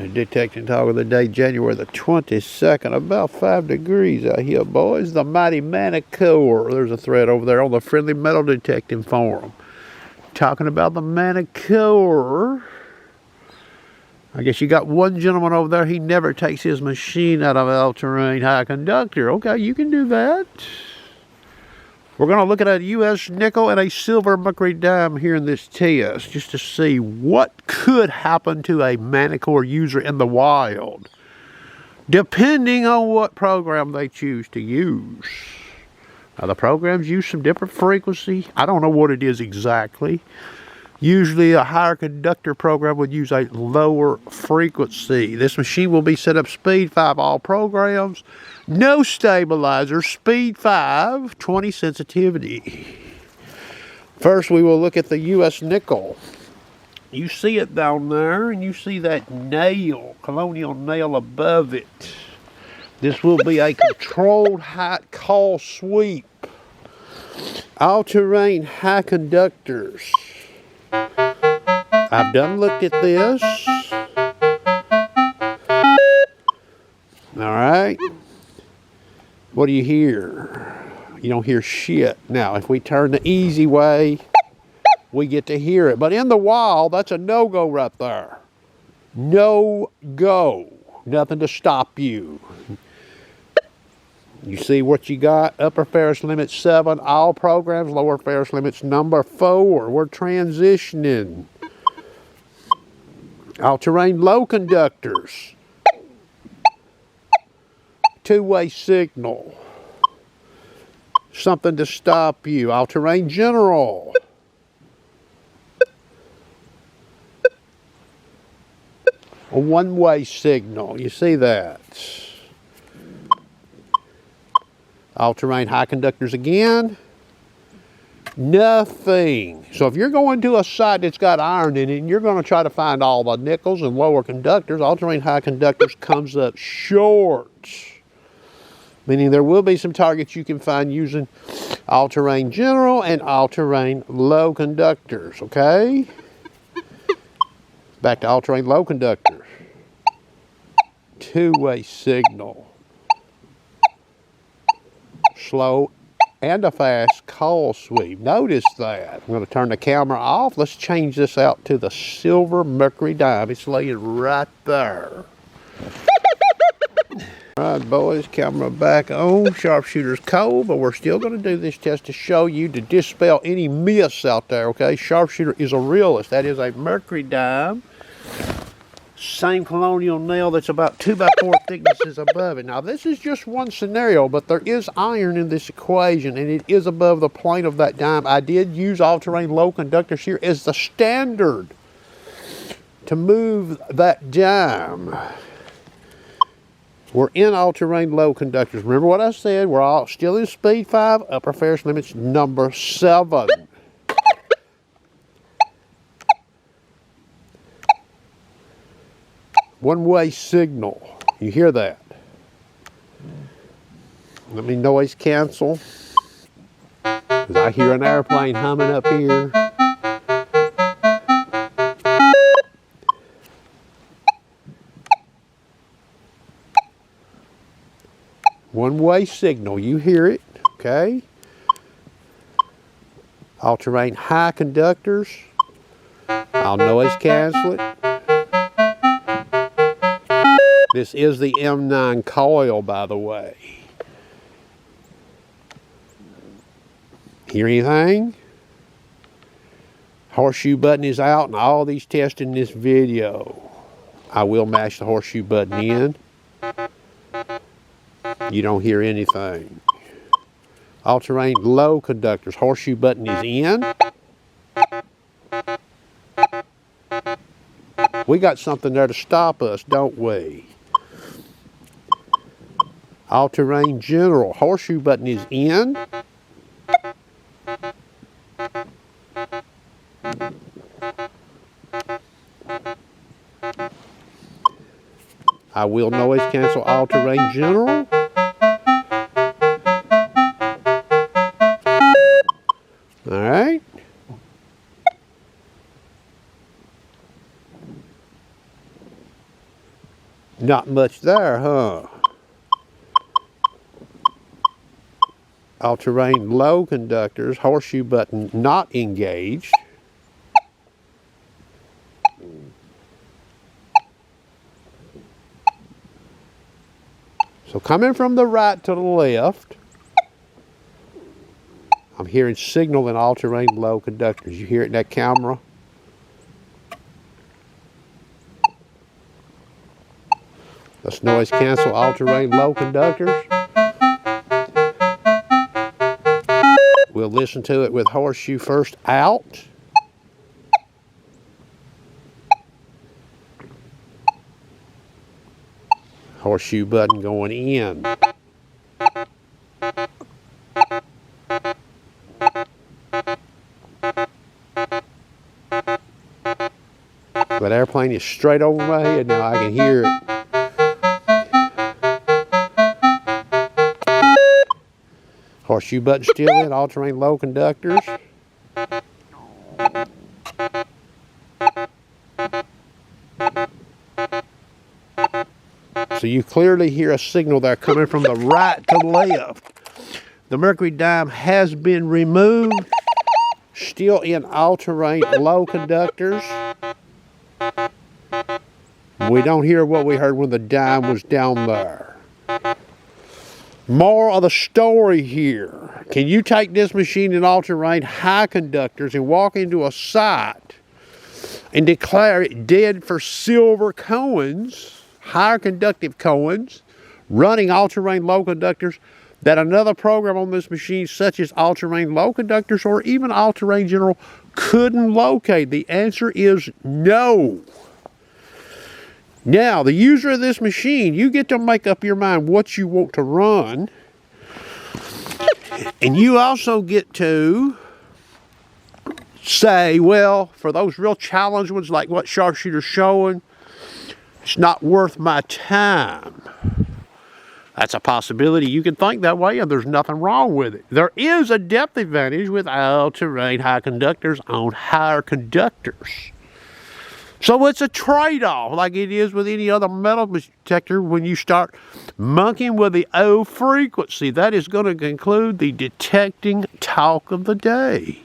Detecting Talk of the Day, January the 22nd, about 5 degrees out here, boys. The mighty Manticore. There's a thread over there on the Friendly Metal Detecting Forum. Talking about the Manticore. I guess you got one gentleman over there, he never takes his machine out of an all-terrain high conductor. Okay, you can do that. We're going to look at a U.S. nickel and a silver mercury dime here in this test, just to see what could happen to a Manticore user in the wild, depending on what program they choose to use. Now, the programs use some different frequency. I don't know what it is exactly. Usually a higher conductor program would use a lower frequency. This machine will be set up speed 5 all programs. No stabilizer, speed 5, 20 sensitivity. First we will look at the U.S. nickel. You see it down there, and you see that nail, colonial nail above it. This will be a controlled high call sweep. All-terrain high conductors. I've done looked at this. Alright. What do you hear? You don't hear shit. Now, if we turn the easy way, we get to hear it. But in the wild, that's a no-go right there. No-go. Nothing to stop you. You see what you got? Upper Ferris limit 7, all programs. Lower Ferris limits number 4. We're transitioning. All-terrain low conductors. Two-way signal. Something to stop you. All-terrain general. A one-way signal. You see that? All-terrain high conductors again. Nothing. So if you're going to a site that's got iron in it and you're going to try to find all the nickels and lower conductors, all-terrain high conductors comes up short. Meaning there will be some targets you can find using all-terrain general and all-terrain low conductors, okay? Back to all-terrain low conductors. Two-way signal. Slow and a fast call sweep. Notice that. I'm going to turn the camera off. Let's change this out to the silver mercury dime. It's laying right there. All right, boys, camera back on. Sharpshooter's cold, but we're still going to do this test to show you, to dispel any myths out there, okay? Sharpshooter is a realist. That is a mercury dime. Same colonial nail that's about 2x4 thicknesses above it. Now, this is just one scenario, but there is iron in this equation, and it is above the plane of that dime. I did use all-terrain low conductors here as the standard to move that dime. We're in all-terrain low conductors. Remember what I said? We're all still in speed 5, upper Ferris limits number 7. One-way signal. You hear that? Let me noise cancel. 'Cause I hear an airplane humming up here. One-way signal. You hear it, okay? All-terrain high conductors. I'll noise cancel it. This is the M9 coil, by the way. Hear anything? Horseshoe button is out in all these tests in this video. I will mash the horseshoe button in. You don't hear anything. All-terrain low conductors. Horseshoe button is in. We got something there to stop us, don't we? All-terrain general. Horseshoe button is in. I will noise cancel all-terrain general. All right. Not much there, huh? All-terrain low conductors, horseshoe button not engaged. So coming from the right to the left, I'm hearing signal in all-terrain low conductors. You hear it in that camera? Let's noise cancel all-terrain low conductors. We'll listen to it with horseshoe first out. Horseshoe button going in. That airplane is straight over my head now. I can hear it. Horseshoe button still in, all-terrain low conductors. So you clearly hear a signal there coming from the right to the left. The mercury dime has been removed. Still in all-terrain low conductors. We don't hear what we heard when the dime was down there. More of the story here. Can you take this machine in all-terrain high conductors and walk into a site and declare it dead for silver coins, higher conductive coins, running all-terrain low conductors, that another program on this machine, such as all-terrain low conductors or even all-terrain general, couldn't locate? The answer is no. Now, the user of this machine, you get to make up your mind what you want to run. And you also get to say, well, for those real challenge ones like what Sharpshooter's showing, it's not worth my time. That's a possibility. You can think that way, and there's nothing wrong with it. There is a depth advantage with all-terrain high conductors on higher conductors. So it's a trade-off, like it is with any other metal detector when you start monkeying with the O frequency. That is going to conclude the detecting talk of the day.